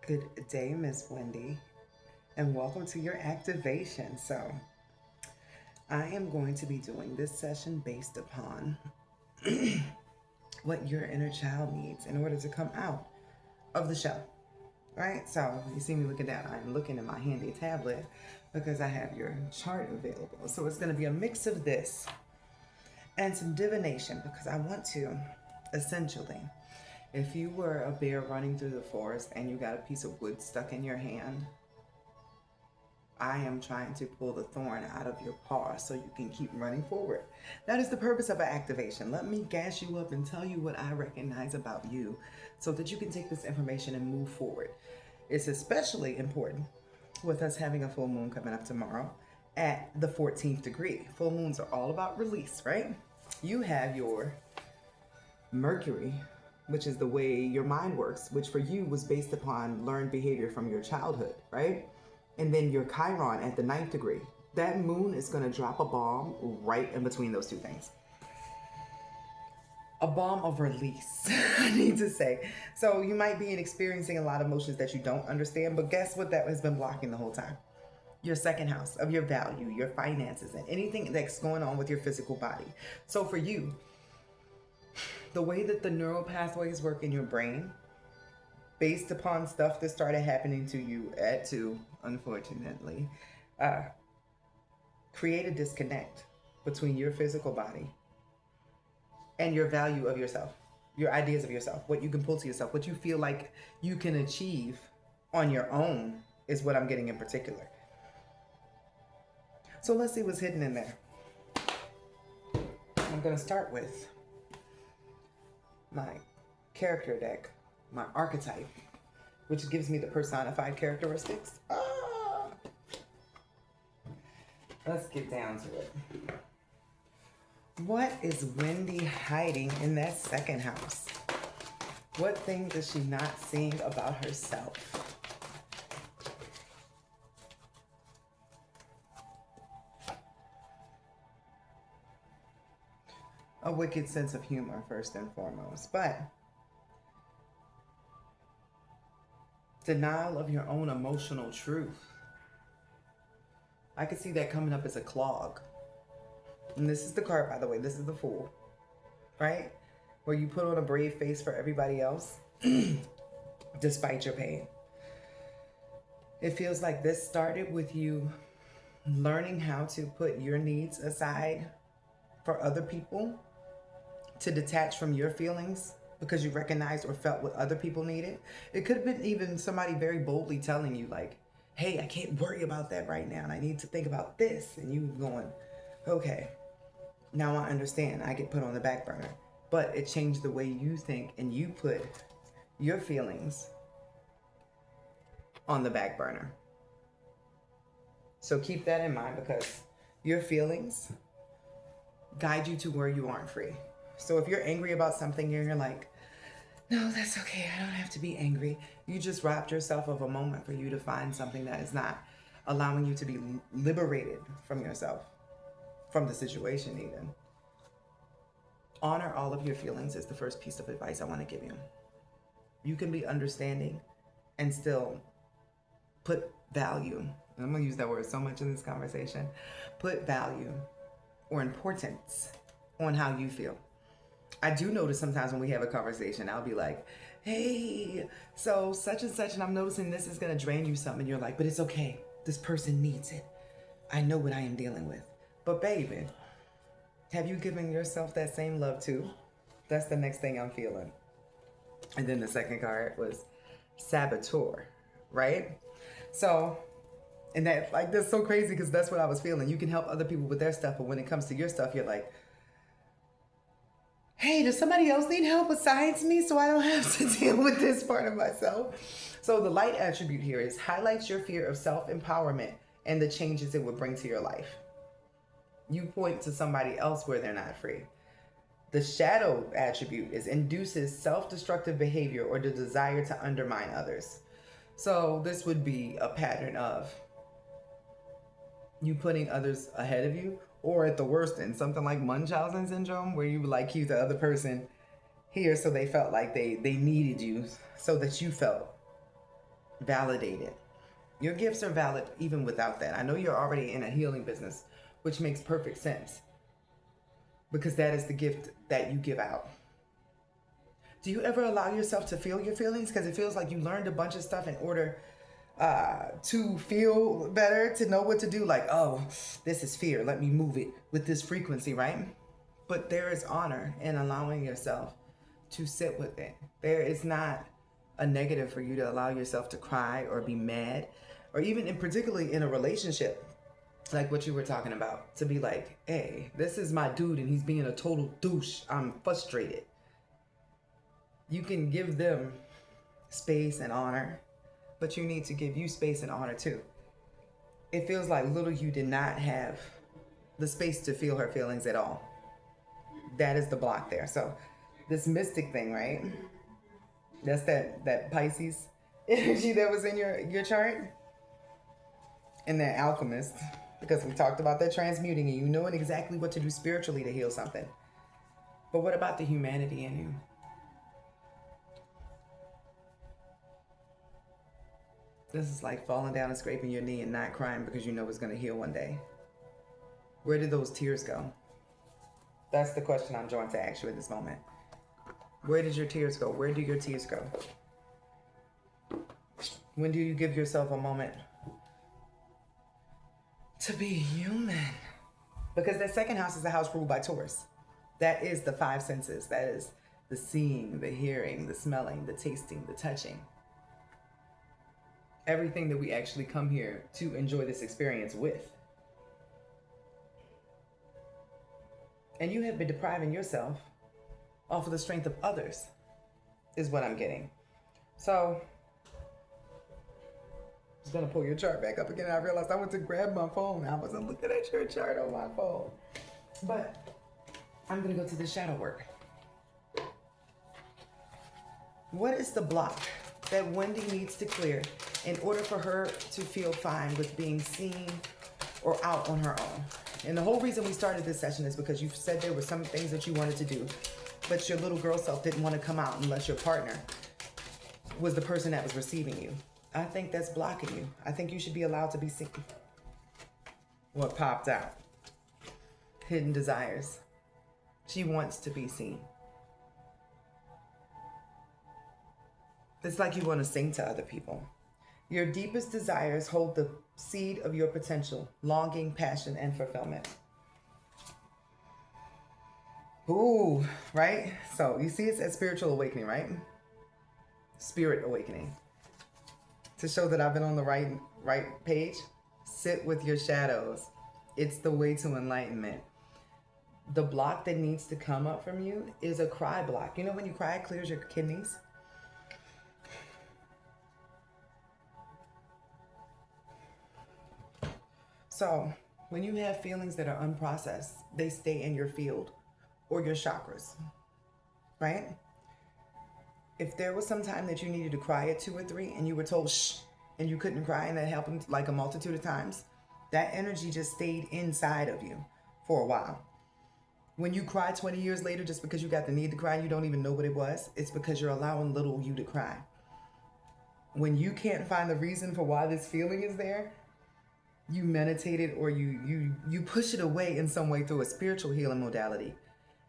Good day, Miss Wendy, and welcome to your activation. So, I am going to be doing this session based upon what your inner child needs in order to come out of the shell. Right? So, you see me looking down. I'm looking at my handy tablet because I have your chart available. So, it's going to be a mix of this and some divination because I want to essentially, if you were a bear running through the forest and you got a piece of wood stuck in your hand, I am trying to pull the thorn out of your paw so you can keep running forward. That is the purpose of an activation. Let me gas you up and tell you what I recognize about you so that you can take this information and move forward. It's especially important with us having a full moon coming up tomorrow at the 14th degree. Full moons are all about release, right? You have your Mercury, which is the way your mind works, which for you was based upon learned behavior from your childhood, right? And then your Chiron at the 9th degree. That moon is going to drop a bomb right in between those two things. A bomb of release, I need to say. So you might be experiencing a lot of emotions that you don't understand, but guess what that has been blocking the whole time? Your second house of your value, your finances, and anything that's going on with your physical body. So for you, the way that the neural pathways work in your brain, based upon stuff that started happening to you at 2, unfortunately, create a disconnect between your physical body and your value of yourself, your ideas of yourself, what you can pull to yourself, what you feel like you can achieve on your own is what I'm getting in particular. So let's see what's hidden in there. I'm going to start with my character deck, my archetype, which gives me the personified characteristics. Let's get down to it. What is Wendy hiding in that second house? What things is she not seeing about herself? A wicked sense of humor, first and foremost, but denial of your own emotional truth. I could see that coming up as a clog. And this is the card, by the way. This is the Fool, right? Where you put on a brave face for everybody else, despite your pain. It feels like this started with you learning how to put your needs aside for other people, to detach from your feelings because you recognized or felt what other people needed. It could have been even somebody very boldly telling you like, hey, I can't worry about that right now and I need to think about this. And you going, okay, now I understand. I get put on the back burner. But it changed the way you think and you put your feelings on the back burner. So keep that in mind because your feelings guide you to where you aren't free. So if you're angry about something and you're like, no, that's okay, I don't have to be angry. You just robbed yourself of a moment for you to find something that is not allowing you to be liberated from yourself, from the situation even. Honor all of your feelings is the first piece of advice I want to give you. You can be understanding and still put value, and I'm going to use that word so much in this conversation, put value or importance on how you feel. I do notice sometimes when we have a conversation, I'll be like, hey, so such and such, and I'm noticing this is going to drain you some. And you're like, but it's okay. This person needs it. I know what I am dealing with. But baby, have you given yourself that same love too? That's the next thing I'm feeling. And then the second card was Saboteur, right? So, and that, like, that's so crazy because that's what I was feeling. You can help other people with their stuff, but when it comes to your stuff, you're like, hey, does somebody else need help besides me so I don't have to deal with this part of myself? So the light attribute here is highlights your fear of self-empowerment and the changes it would bring to your life. You point to somebody else where they're not free. The shadow attribute is induces self-destructive behavior or the desire to undermine others. So this would be a pattern of you putting others ahead of you, or at the worst in something like Munchausen syndrome, where you would like keep the other person here so they felt like they needed you so that you felt validated. Your gifts are valid even without that. I know you're already in a healing business, which makes perfect sense because that is the gift that you give out. Do you ever allow yourself to feel your feelings? Because it feels like you learned a bunch of stuff in order to feel better, to know what to do. Like, oh, this is fear. Let me move it with this frequency, right? But there is honor in allowing yourself to sit with it. There is not a negative for you to allow yourself to cry or be mad, or even particularly in a relationship, like what you were talking about, to be like, hey, this is my dude and he's being a total douche. I'm frustrated. You can give them space and honor, but you need to give you space and honor too. It feels like little you did not have the space to feel her feelings at all. That is the block there. So this mystic thing, right? That's that Pisces energy that was in your chart. And that alchemist, because we talked about that transmuting and you knowing exactly what to do spiritually to heal something. But what about the humanity in you? This is like falling down and scraping your knee and not crying because you know it's going to heal one day. Where did those tears go? That's the question I'm trying to ask you at this moment. Where did your tears go? Where do your tears go? When do you give yourself a moment to be human? Because that second house is the house ruled by Taurus. That is the five senses. That is the seeing, the hearing, the smelling, the tasting, the touching. Everything that we actually come here to enjoy this experience with. And you have been depriving yourself off of the strength of others, is what I'm getting. So, I was gonna pull your chart back up again. I realized I went to grab my phone. I wasn't looking at your chart on my phone. But I'm gonna go to the shadow work. What is the block that Wendy needs to clear in order for her to feel fine with being seen or out on her own? And the whole reason we started this session is because you said there were some things that you wanted to do, but your little girl self didn't want to come out unless your partner was the person that was receiving you. I think that's blocking you. I think you should be allowed to be seen. What popped out? Hidden desires. She wants to be seen. It's like you want to sing to other people. Your deepest desires hold the seed of your potential, longing, passion, and fulfillment. Ooh, right? So you see it's a spiritual awakening, right? Spirit awakening. To show that I've been on the right page, sit with your shadows. It's the way to enlightenment. The block that needs to come up from you is a cry block. You know when you cry, it clears your kidneys? So when you have feelings that are unprocessed, they stay in your field or your chakras, right? If there was some time that you needed to cry at 2 or 3 and you were told shh and you couldn't cry and that happened like a multitude of times, that energy just stayed inside of you for a while. When you cry 20 years later just because you got the need to cry and you don't even know what it was, it's because you're allowing little you to cry. When you can't find the reason for why this feeling is there, you meditate it or you push it away in some way through a spiritual healing modality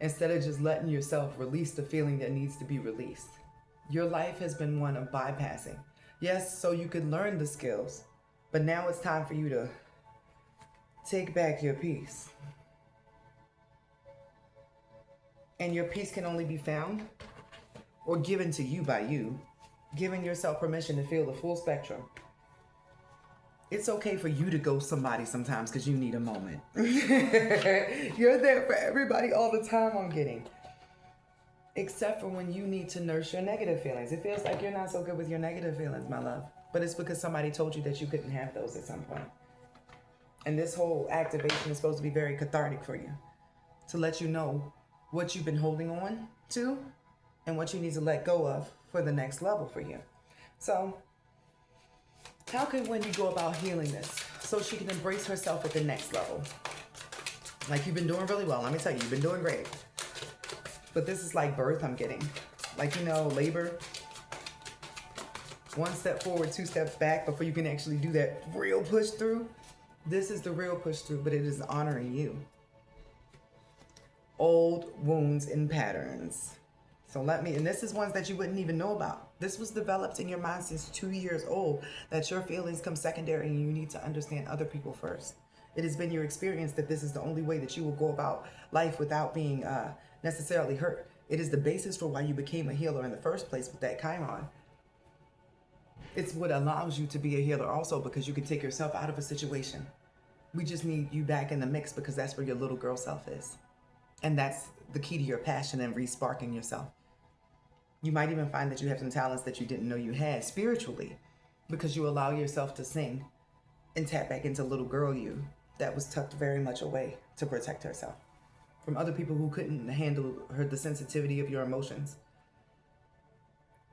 instead of just letting yourself release the feeling that needs to be released. Your life has been one of bypassing. Yes, so you could learn the skills, but now it's time for you to take back your peace. And your peace can only be found or given to you by you, giving yourself permission to feel the full spectrum. It's okay for you to go somebody sometimes because you need a moment. You're there for everybody all the time, I'm getting. Except for when you need to nurse your negative feelings. It feels like you're not so good with your negative feelings, my love. But it's because somebody told you that you couldn't have those at some point. And this whole activation is supposed to be very cathartic for you. To let you know what you've been holding on to and what you need to let go of for the next level for you. So, how can Wendy go about healing this so she can embrace herself at the next level? Like you've been doing really well. Let me tell you, you've been doing great. But this is like birth I'm getting. Like, you know, labor. One step forward, two steps back before you can actually do that real push through. This is the real push through, but it is honoring you. Old wounds and patterns. So and this is ones that you wouldn't even know about. This was developed in your mind since 2 years old, that your feelings come secondary and you need to understand other people first. It has been your experience that this is the only way that you will go about life without being necessarily hurt. It is the basis for why you became a healer in the first place with that Chiron. It's what allows you to be a healer also, because you can take yourself out of a situation. We just need you back in the mix because that's where your little girl self is. And that's the key to your passion and re-sparking yourself. You might even find that you have some talents that you didn't know you had spiritually, because you allow yourself to sing and tap back into little girl you that was tucked very much away to protect herself from other people who couldn't handle the sensitivity of your emotions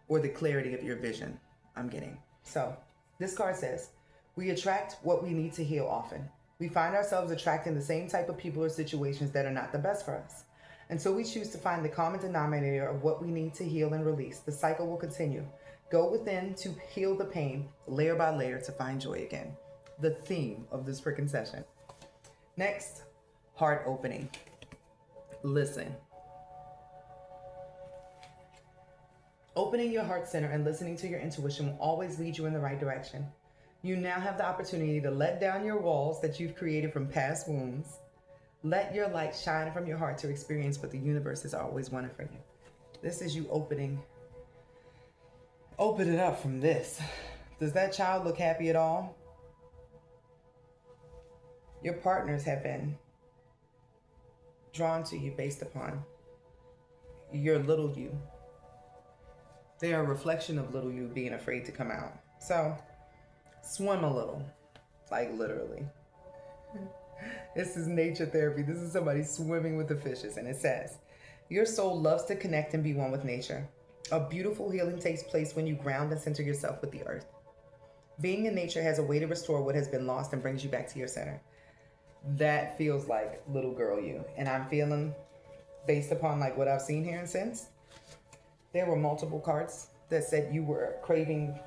or the clarity of your vision. I'm getting. So this card says, we attract what we need to heal often. We find ourselves attracting the same type of people or situations that are not the best for us. Until we choose to find the common denominator of what we need to heal and release, the cycle will continue. Go within to heal the pain, layer by layer, to find joy again. The theme of this freaking session. Next, heart opening. Listen. Opening your heart center and listening to your intuition will always lead you in the right direction. You now have the opportunity to let down your walls that you've created from past wounds. Let your light shine from your heart to experience what the universe has always wanted for you. This is you opening. Open it up from this. Does that child look happy at all? Your partners have been drawn to you based upon your little you. They are a reflection of little you being afraid to come out. So swim a little, like literally. This is nature therapy. This is somebody swimming with the fishes. And it says, your soul loves to connect and be one with nature. A beautiful healing takes place when you ground and center yourself with the earth. Being in nature has a way to restore what has been lost and brings you back to your center. That feels like little girl you. And I'm feeling, based upon like what I've seen here and since, there were multiple cards that said you were craving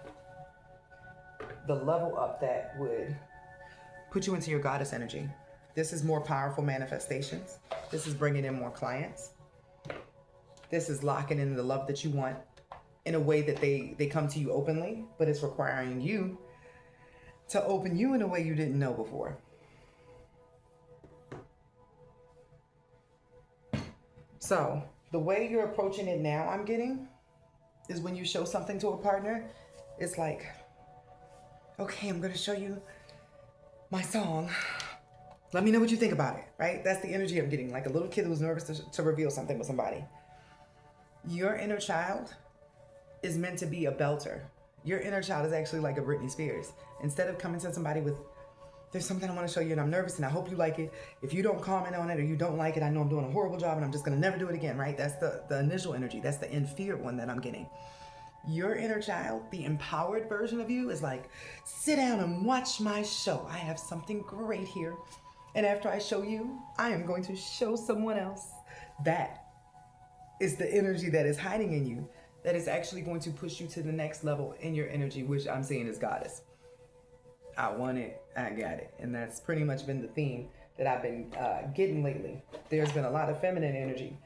the level up that would put you into your goddess energy. This is more powerful manifestations. This is bringing in more clients. This is locking in the love that you want in a way that they come to you openly, but it's requiring you to open you in a way you didn't know before. So the way you're approaching it now, I'm getting, is when you show something to a partner, it's like, okay, I'm going to show you my song. Let me know what you think about it, right? That's the energy I'm getting, like a little kid who's nervous to reveal something with somebody. Your inner child is meant to be a belter. Your inner child is actually like a Britney Spears. Instead of coming to somebody with, there's something I want to show you and I'm nervous and I hope you like it. If you don't comment on it or you don't like it, I know I'm doing a horrible job and I'm just going to never do it again, right? That's the initial energy. That's the in fear one that I'm getting. Your inner child, the empowered version of you, is like, sit down and watch my show. I have something great here. And after I show you, I am going to show someone else. That is the energy that is hiding in you, that is actually going to push you to the next level in your energy, which I'm seeing is goddess. I want it, I got it. And that's pretty much been the theme that I've been getting lately. There's been a lot of feminine energy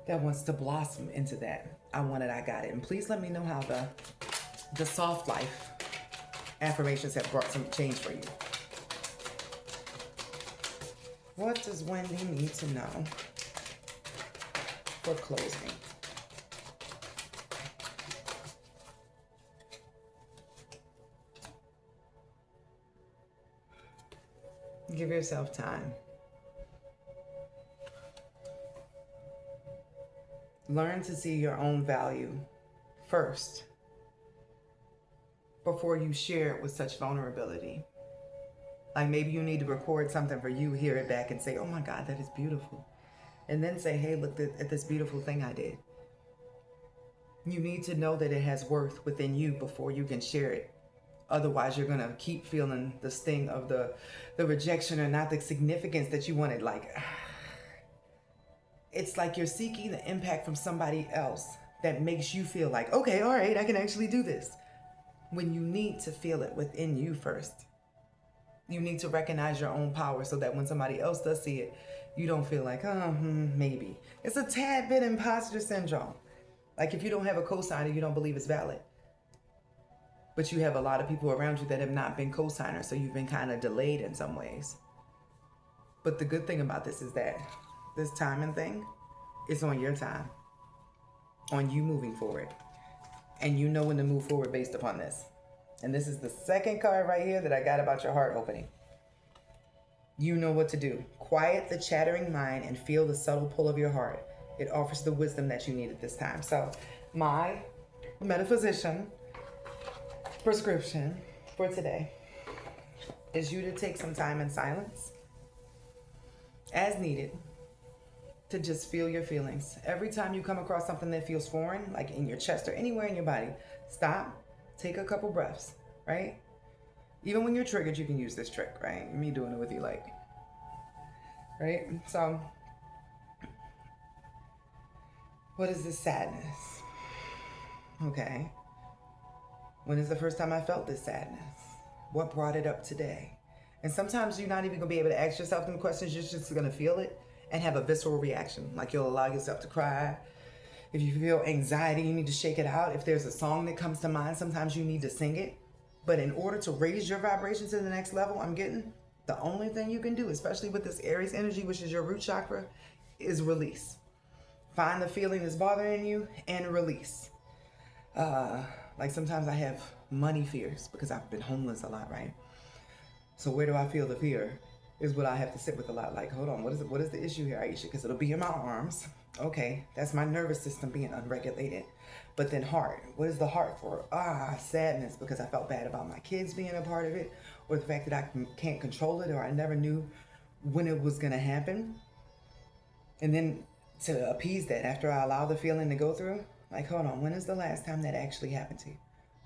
that wants to blossom into that. I want it, I got it. And please let me know how the soft life affirmations have brought some change for you. What does Wendy need to know for closing? Give yourself time. Learn to see your own value first before you share it with such vulnerability. Like maybe you need to record something for you, hear it back and say, oh my God, that is beautiful. And then say, hey, look at this beautiful thing I did. You need to know that it has worth within you before you can share it. Otherwise, you're going to keep feeling the sting of the rejection or not the significance that you wanted. Like, it's like you're seeking the impact from somebody else that makes you feel like, okay, all right, I can actually do this. When you need to feel it within you first. You need to recognize your own power so that when somebody else does see it, you don't feel like, maybe. It's a tad bit imposter syndrome. Like if you don't have a cosigner, you don't believe it's valid. But you have a lot of people around you that have not been cosigners, so you've been kind of delayed in some ways. But the good thing about this is that this timing thing is on your time, on you moving forward. And you know when to move forward based upon this. And this is the second card right here that I got about your heart opening. You know what to do. Quiet the chattering mind and feel the subtle pull of your heart. It offers the wisdom that you need at this time. So my metaphysician prescription for today is you to take some time in silence as needed to just feel your feelings. Every time you come across something that feels foreign, like in your chest or anywhere in your body, stop, take a couple breaths, right? Even when you're triggered, you can use this trick, right? Me doing it with you, like, right? So, what is this sadness? Okay. When is the first time I felt this sadness? What brought it up today? And sometimes you're not even gonna be able to ask yourself them questions. You're just gonna feel it and have a visceral reaction. Like you'll allow yourself to cry. If you feel anxiety, you need to shake it out. If there's a song that comes to mind, sometimes you need to sing it. But in order to raise your vibration to the next level, I'm getting, the only thing you can do, especially with this Aries energy, which is your root chakra, is release. Find the feeling that's bothering you and release. Like sometimes I have money fears because I've been homeless a lot, right? So where do I feel the fear is what I have to sit with a lot. Like, hold on, what is the issue here, Aisha? Because it'll be in my arms. Okay, that's my nervous system being unregulated. But then heart, what is the heart for? Sadness because I felt bad about my kids being a part of it, or the fact that I can't control it, or I never knew when it was gonna happen. And then to appease that, after I allow the feeling to go through, like, hold on, when is the last time that actually happened to you?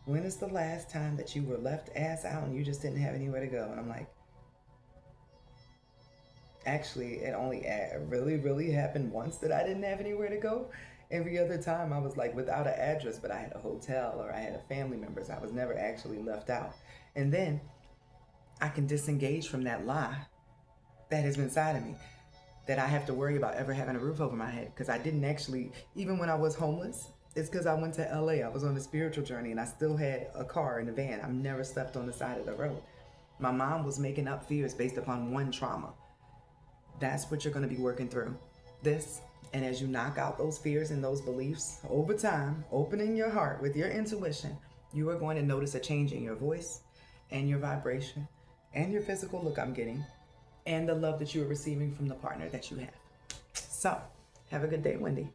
When is the last time that you were left ass out and you just didn't have anywhere to go? And I'm like, actually, it only really happened once that I didn't have anywhere to go. Every other time I was like without an address, but I had a hotel or I had a family members. I was never actually left out. And then I can disengage from that lie that has been inside of me, that I have to worry about ever having a roof over my head. Because I didn't actually, even when I was homeless, it's because I went to LA. I was on a spiritual journey and I still had a car and a van. I've never slept on the side of the road. My mom was making up fears based upon one trauma. That's what you're going to be working through. This, and as you knock out those fears and those beliefs over time, opening your heart with your intuition, you are going to notice a change in your voice and your vibration and your physical look I'm getting and the love that you are receiving from the partner that you have. So, have a good day, Wendy.